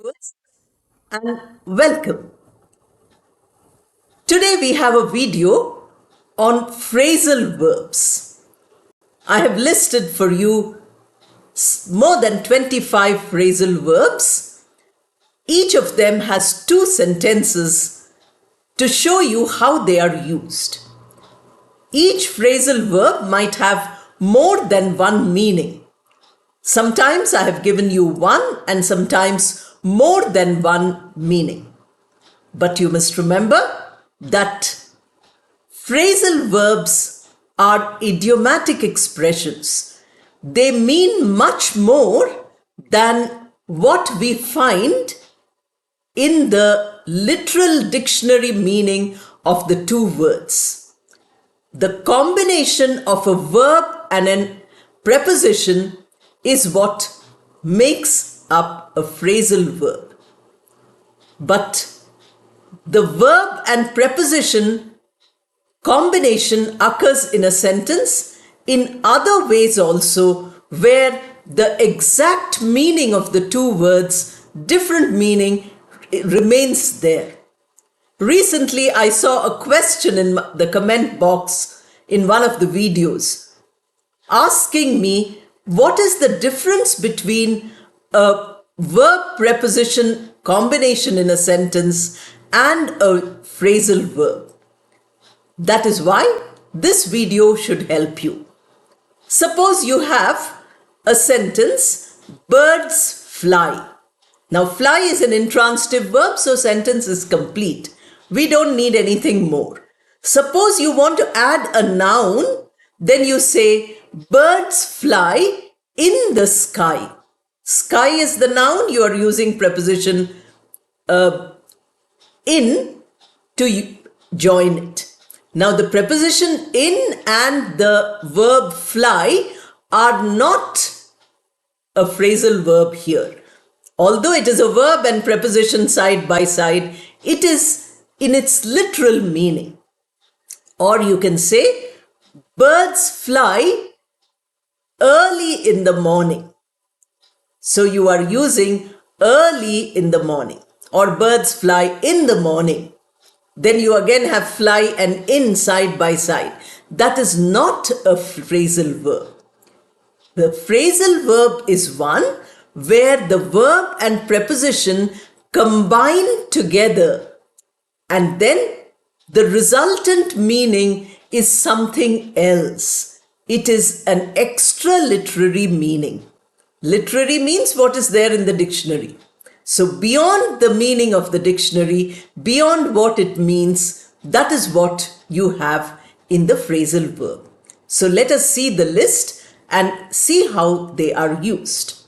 viewers, and welcome. Today we have a video on phrasal verbs. I have listed for you more than 25 phrasal verbs. Each of them has two sentences to show you how they are used. Each phrasal verb might have more than one meaning. Sometimes I have given you one and sometimes more than one meaning. But you must remember that phrasal verbs are idiomatic expressions. They mean much more than what we find in the literal dictionary meaning of the two words. The combination of a verb and a preposition is what makes up a phrasal verb. But the verb and preposition combination occurs in a sentence in other ways also, where the exact meaning of the two words, different meaning, remains there. Recently, I saw a question in the comment box in one of the videos asking me what is the difference between a verb preposition combination in a sentence and a phrasal verb. That is why this video should help you. Suppose you have a sentence, birds fly. Now fly is an intransitive verb, so sentence is complete. We don't need anything more. Suppose you want to add a noun, then you say birds fly in the sky. Sky is the noun, you are using preposition in to join it. Now the preposition in and the verb fly are not a phrasal verb here. Although it is a verb and preposition side by side, it is in its literal meaning. Or you can say birds fly early in the morning. So you are using early in the morning. Or birds fly in the morning. Then you again have fly and in side by side. That is not a phrasal verb. The phrasal verb is one where the verb and preposition combine together, and then the resultant meaning is something else. It is an extra literary meaning. Literary means what is there in the dictionary. So beyond the meaning of the dictionary, beyond what it means, that is what you have in the phrasal verb. So let us see the list and see how they are used.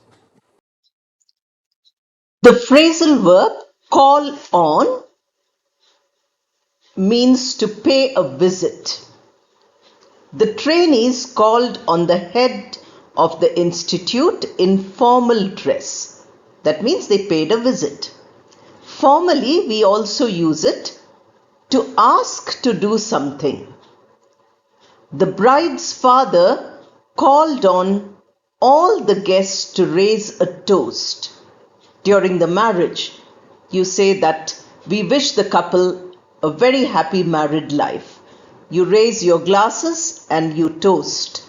The phrasal verb call on means to pay a visit. The trainees called on the head of the institute in formal dress. That means they paid a visit. Formally, we also use it to ask to do something. The bride's father called on all the guests to raise a toast. During the marriage, you say that we wish the couple a very happy married life. You raise your glasses and you toast.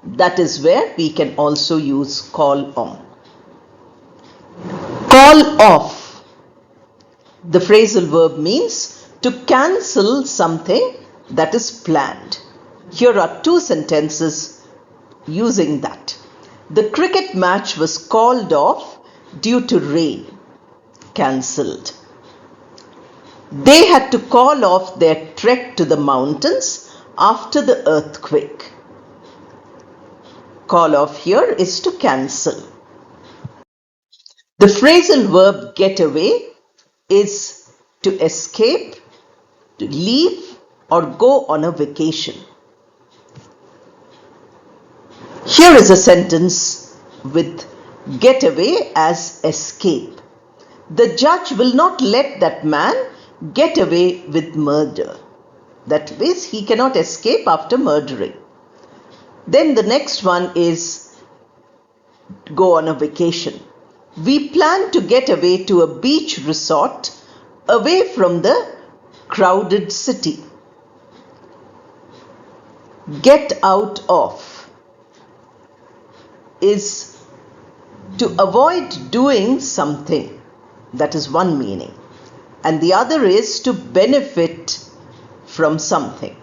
That is where we can also use call on. Call off. The phrasal verb means to cancel something that is planned. Here are two sentences using that. The cricket match was called off due to rain. Cancelled. They had to call off their trek to the mountains after the earthquake. Call off here is to cancel. The phrasal verb get away is to escape, to leave, or go on a vacation. Here is a sentence with get away as escape. The judge will not let that man get away with murder. That means he cannot escape after murdering. Then the next one is go on a vacation. We plan to get away to a beach resort away from the crowded city. Get out of is to avoid doing something. That is one meaning. And the other is to benefit from something.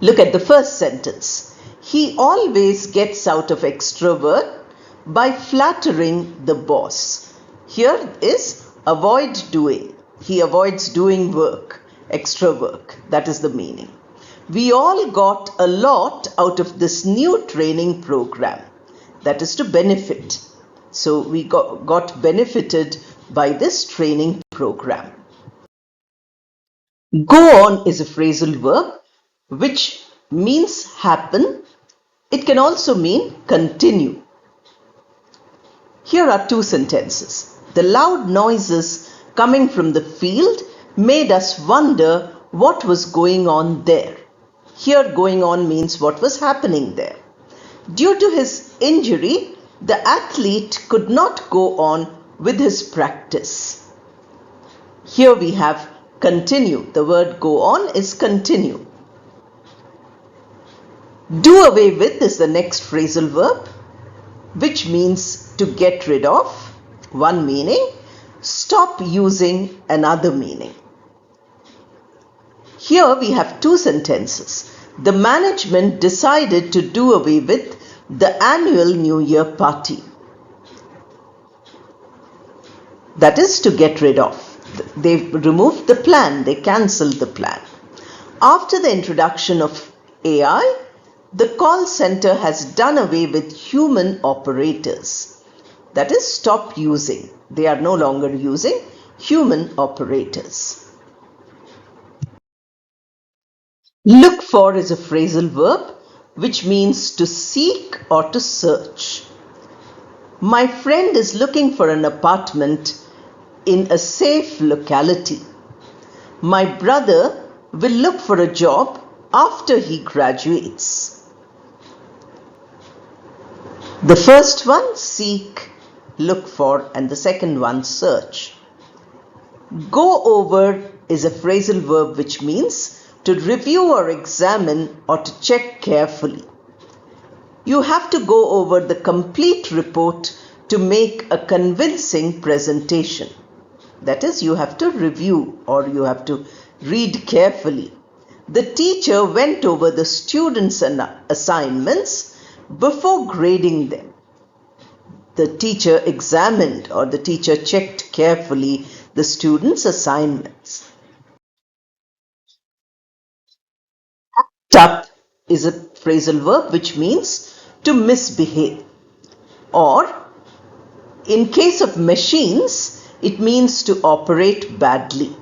Look at the first sentence. He always gets out of extra work by flattering the boss. Here is avoid doing. He avoids doing work, extra work. That is the meaning. We all got a lot out of this new training program. That is to benefit. So we got benefited by this training program. Go on is a phrasal verb which means happen. It can also mean continue. Here are two sentences. The loud noises coming from the field made us wonder what was going on there. Here going on means what was happening there. Due to his injury, the athlete could not go on with his practice. Here we have continue. The word go on is continue. Do away with is the next phrasal verb, which means to get rid of, one meaning, stop using, another meaning. Here we have two sentences. The management decided to do away with the annual New Year party. That is to get rid of. They removed the plan, they cancelled the plan. After the introduction of AI, the call center has done away with human operators. That is, stop using. They are no longer using human operators. Look for is a phrasal verb which means to seek or to search. My friend is looking for an apartment in a safe locality. My brother will look for a job after he graduates. The first one, seek, look for, and the second one, search. Go over is a phrasal verb which means to review or examine or to check carefully. You have to go over the complete report to make a convincing presentation. That is, you have to review or you have to read carefully. The teacher went over the students' assignments before grading them. The teacher examined or the teacher checked carefully the students' assignments. Act up is a phrasal verb which means to misbehave. Or, in case of machines, it means to operate badly.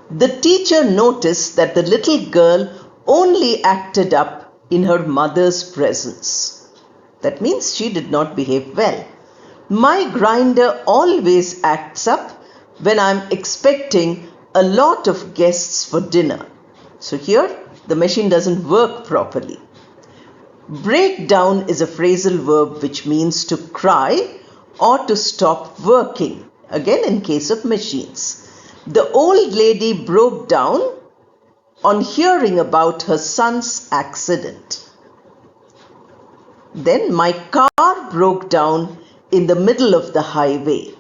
The teacher noticed that the little girl only acted up in her mother's presence. That means she did not behave well. My grinder always acts up when I'm expecting a lot of guests for dinner. So here the machine doesn't work properly. Break down is a phrasal verb which means to cry or to stop working. Again, in case of machines. The old lady broke down on hearing about her son's accident. Then my car broke down in the middle of the highway.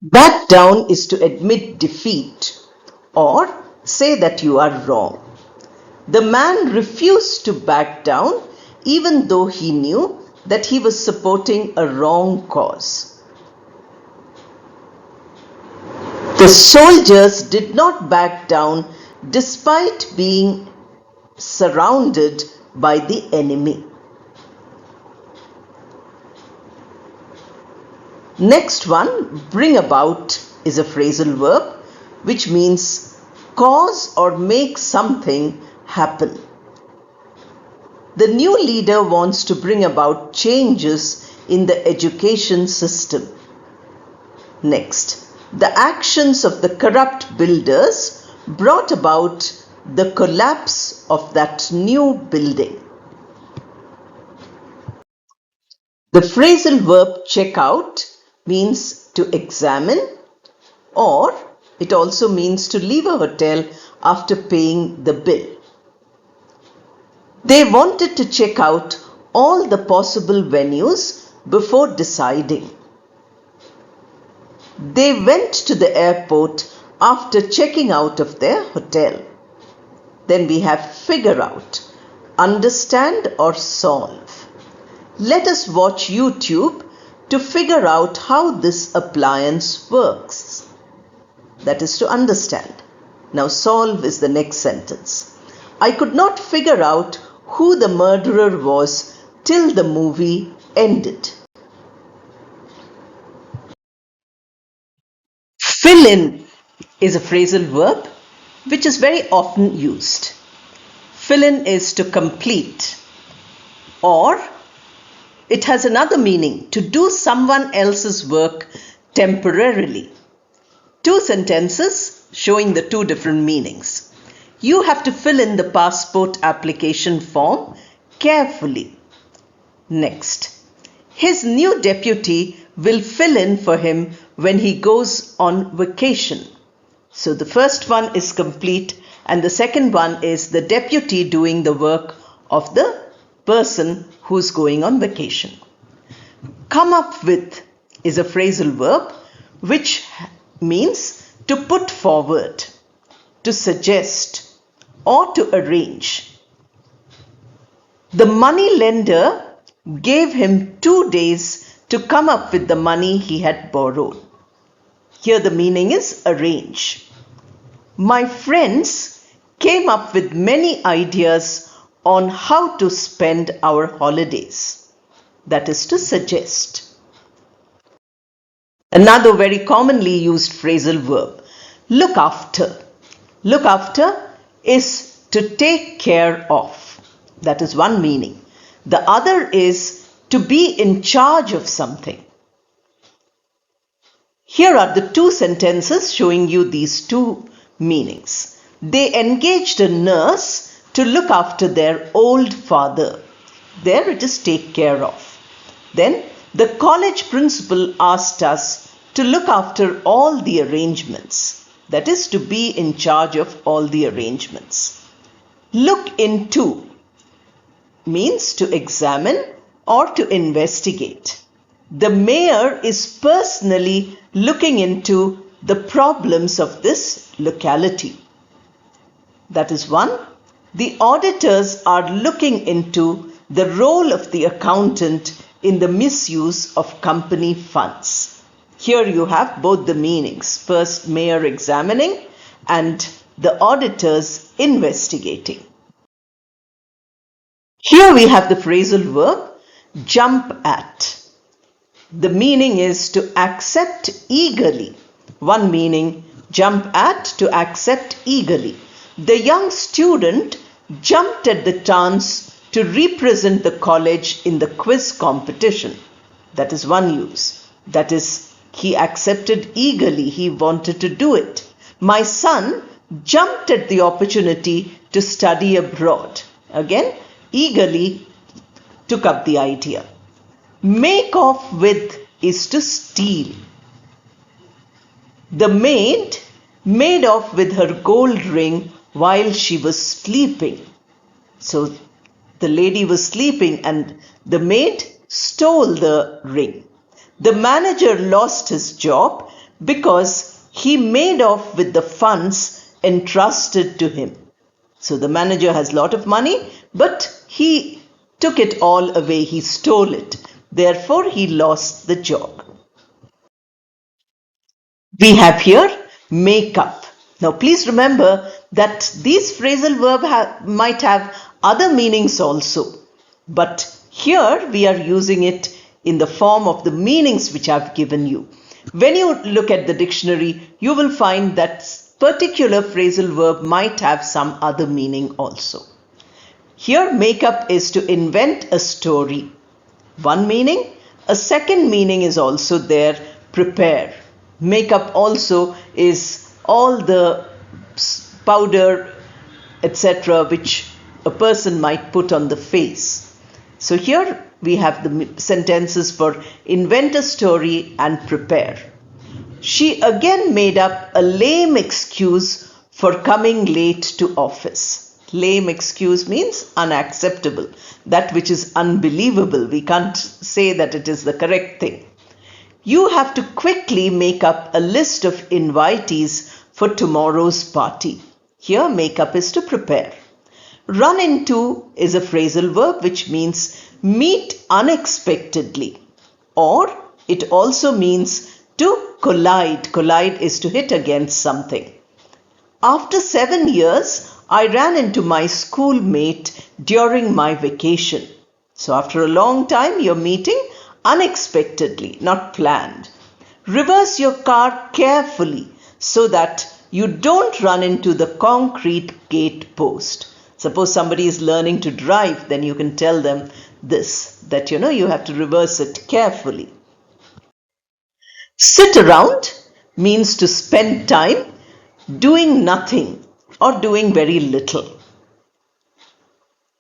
Back down is to admit defeat or say that you are wrong. The man refused to back down even though he knew that he was supporting a wrong cause. The soldiers did not back down despite being surrounded by the enemy. Next one, bring about, is a phrasal verb which means cause or make something happen. The new leader wants to bring about changes in the education system. Next, the actions of the corrupt builders brought about the collapse of that new building. The phrasal verb check out means to examine, or it also means to leave a hotel after paying the bill. They wanted to check out all the possible venues before deciding. They went to the airport after checking out of their hotel. Then we have figure out, understand or solve. Let us watch YouTube to figure out how this appliance works. That is to understand. Now solve is the next sentence. I could not figure out who the murderer was till the movie ended. Fill in is a phrasal verb which is very often used. Fill in is to complete, or it has another meaning, to do someone else's work temporarily. Two sentences showing the two different meanings. You have to fill in the passport application form carefully. Next, his new deputy will fill in for him when he goes on vacation. So the first one is complete and the second one is the deputy doing the work of the person who's going on vacation. Come up with is a phrasal verb which means to put forward, to suggest, or to arrange. The money lender gave him 2 days to come up with the money he had borrowed. Here the meaning is arrange. My friends came up with many ideas on how to spend our holidays. That is to suggest. Another very commonly used phrasal verb, look after. Look after is to take care of. That is one meaning. The other is to be in charge of something. Here are the two sentences showing you these two meanings. They engaged a nurse to look after their old father. There it is take care of. Then the college principal asked us to look after all the arrangements. That is to be in charge of all the arrangements. Look into means to examine or to investigate. The mayor is personally looking into the problems of this locality. That is one. The auditors are looking into the role of the accountant in the misuse of company funds. Here you have both the meanings. First, mayor examining and the auditors investigating. Here we have the phrasal verb jump at. The meaning is to accept eagerly. One meaning, jump at, to accept eagerly. The young student jumped at the chance to represent the college in the quiz competition. That is one use. That is, he accepted eagerly, he wanted to do it. My son jumped at the opportunity to study abroad. Again, eagerly took up the idea. Make off with is to steal. The maid made off with her gold ring while she was sleeping. So the lady was sleeping and the maid stole the ring. The manager lost his job because he made off with the funds entrusted to him. So the manager has a lot of money, but he took it all away, he stole it. Therefore, he lost the job. We have here make up. Now please remember that these phrasal verbs might have other meanings also. But here we are using it in the form of the meanings which I've given you. When you look at the dictionary, you will find that particular phrasal verb might have some other meaning also. Here make up is to invent a story. One meaning. A second meaning is also there, prepare. Make up also is all the powder, etc., which a person might put on the face. So here we have the sentences for invent a story and prepare. She again made up a lame excuse for coming late to office. Lame excuse means unacceptable, that which is unbelievable. We can't say that it is the correct thing. You have to quickly make up a list of invitees for tomorrow's party. Here, make up is to prepare. Run into is a phrasal verb which means meet unexpectedly, or it also means to collide. Collide is to hit against something. After 7 years, I ran into my schoolmate during my vacation. So after a long time, you're meeting unexpectedly, not planned. Reverse your car carefully so that you don't run into the concrete gate post. Suppose somebody is learning to drive, then you can tell them this, that you have to reverse it carefully. Sit around means to spend time doing nothing or doing very little.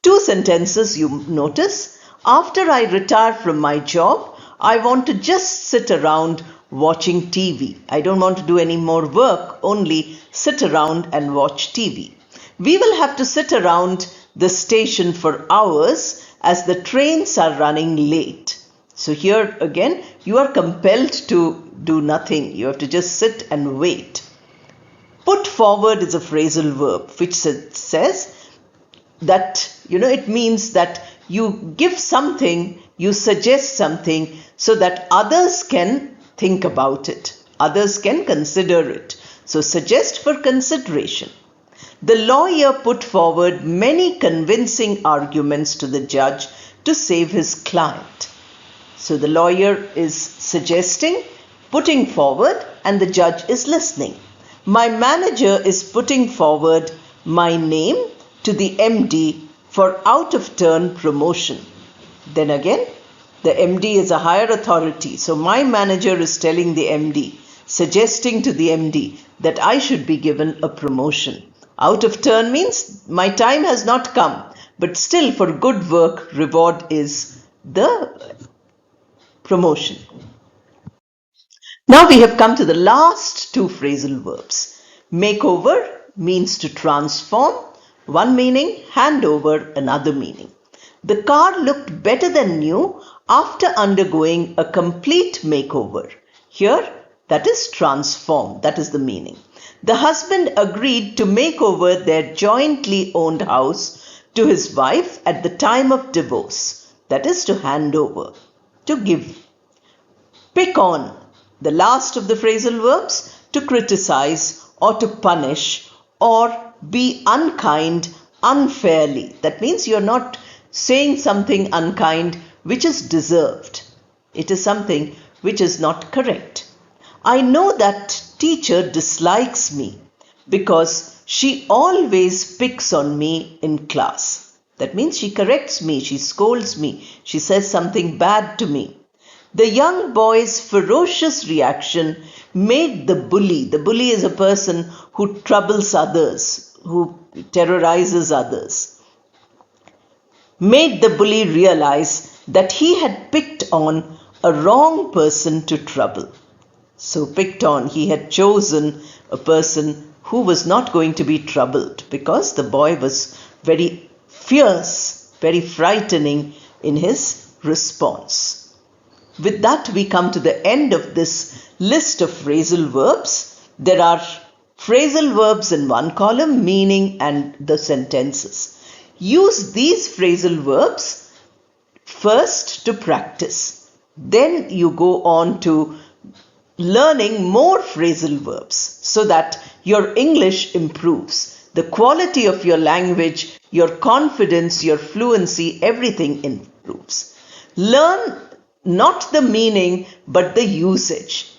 2 sentences you notice. After I retire from my job, I want to just sit around watching TV. I don't want to do any more work, only sit around and watch TV. We will have to sit around the station for hours as the trains are running late. So here again, you are compelled to do nothing. You have to just sit and wait. Put forward is a phrasal verb which says that, it means that you give something, you suggest something so that others can think about it. Others can consider it. So suggest for consideration. The lawyer put forward many convincing arguments to the judge to save his client. So the lawyer is suggesting, putting forward, and the judge is listening. My manager is putting forward my name to the MD for out-of-turn promotion. Then again, the MD is a higher authority. So my manager is telling the MD, suggesting to the MD that I should be given a promotion. Out of turn means my time has not come, but still for good work, reward is the promotion. Now we have come to the last 2 phrasal verbs. Makeover means to transform, one meaning, hand over, another meaning. The car looked better than new after undergoing a complete makeover. Here, that is transform, that is the meaning. The husband agreed to make over their jointly owned house to his wife at the time of divorce. That is to hand over, to give. Pick on, the last of the phrasal verbs, to criticize or to punish or be unkind unfairly. That means you're not saying something unkind which is deserved. It is something which is not correct. I know that teacher dislikes me because she always picks on me in class. That means she corrects me, she scolds me, she says something bad to me. The young boy's ferocious reaction made the bully is a person who troubles others, who terrorizes others, made the bully realize that he had picked on a wrong person to trouble. So picked on, he had chosen a person who was not going to be troubled because the boy was very fierce, very frightening in his response. With that, we come to the end of this list of phrasal verbs. There are phrasal verbs in one column, meaning and the sentences. Use these phrasal verbs first to practice. Then you go on to learning more phrasal verbs so that your English improves. The quality of your language, your confidence, your fluency, everything improves. Learn not the meaning, but the usage.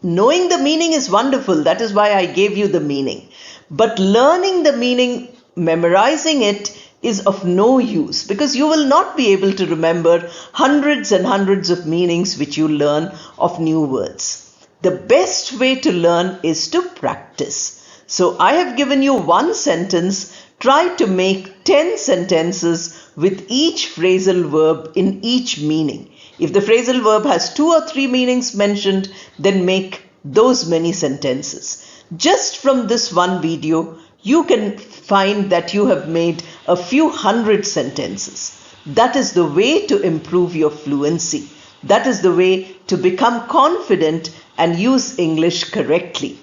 Knowing the meaning is wonderful. That is why I gave you the meaning. But learning the meaning, memorizing it, is of no use because you will not be able to remember hundreds and hundreds of meanings which you learn of new words. The best way to learn is to practice. So I have given you one sentence Try to make 10 sentences with each phrasal verb in each meaning. If the phrasal verb has 2 or 3 meanings mentioned, then make those many sentences. Just from this one video, you can find that you have made a few hundred sentences. That is the way to improve your fluency. That is the way to become confident and use English correctly.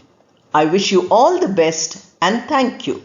I wish you all the best and thank you.